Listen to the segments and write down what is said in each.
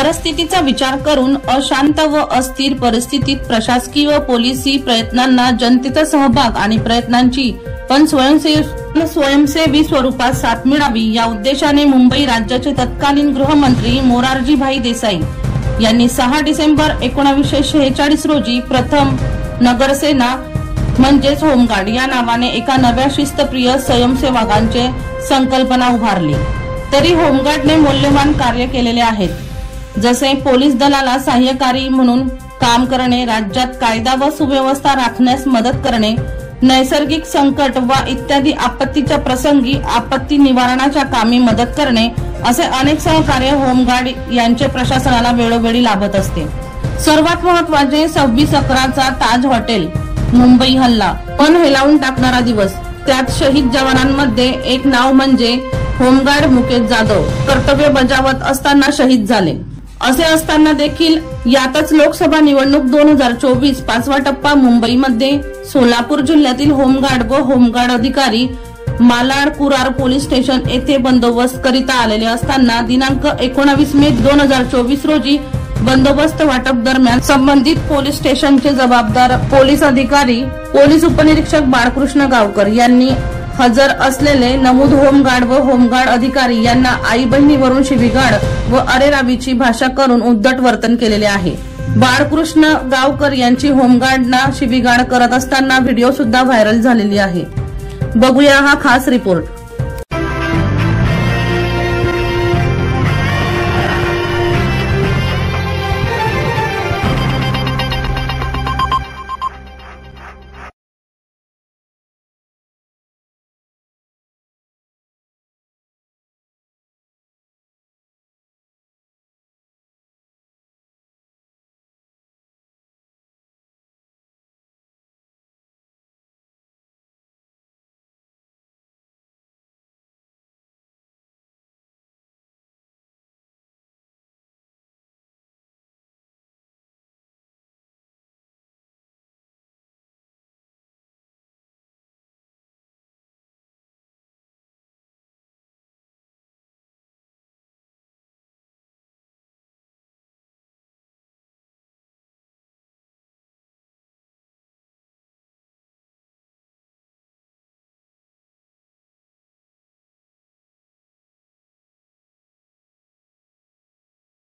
परिस्थितीचा विचार करून अशांत व अस्थिर परिस्थितीत प्रशासकीय व पोलिसी प्रयत्नांना जनतेचा सहभाग आणि प्रयत्नांची पण स्वयंसेवी स्वरूपात साथ मिळावी या उद्देशाने मुंबई राज्याचे तत्कालीन गृहमंत्री मोरारजीभाई देसाई यांनी 6 डिसेंबर 1946 रोजी प्रथम नगरसेना म्हणजेच होमगार्ड या नावाने एका नव्या शिस्तप्रिय स्वयंसेवकांची संकल्पना उभारली। तरी होमगार्डने मौल्यवान कार्य केलेले आहेत, जसे पोलीस दलाला सहाय्यकारी म्हणून काम करणे, राज्यात कायदा व सुव्यवस्था राखण्यास मदत करणे, नैसर्गिक संकट व इत्यादी आपत्तीच्या प्रसंगी आपत्ती निवारणाच्या कामी मदत करणे, असे अनेक सहकार्य होमगार्ड यांचे प्रशासनाला वेळोवेळी लाभत असते। सर्वात महत्त्वाचे 26/11चा ताज हॉटेल मुंबई हल्ला पण हेलावून टाकणारा दिवस। त्यात शहीद जवानांमध्ये एक नाव म्हणजे होमगार्ड मुकेश जाधव कर्तव्य बजावत असताना शहीद झाले। असे असताना देखील यातच लोकसभा निवडणूक 2024 5वा टप्पा मुंबईमध्ये सोलापूर जिल्ह्यातील होमगार्ड व होमगार्ड अधिकारी मालाड कुरार पोलीस स्टेशन येथे बंदोबस्त करिता आलेले असताना दिनांक 19 मे 2024 रोजी बंदोबस्त वाटप दरम्यान संबंधित पोलीस स्टेशनचे जबाबदार पोलीस अधिकारी पोलीस उपनिरीक्षक बाळकृष्ण गावकर यांनी हजर असलेले नमूद होमगार्ड व होमगार्ड अधिकारी यांना आई बहिणीवरून शिवीगाळ व अरेरावीची भाषा करून उद्धट वर्तन केलेले आहे। बाळकृष्ण गावकर यांची होमगार्डना शिवीगाळ करत असताना व्हिडिओ सुद्धा व्हायरल झालेली आहे। बघूया हा खास रिपोर्ट।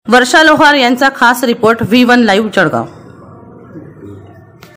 वर्षा लोहार यांचा खास रिपोर्ट V1 लाईव्ह जळगाव।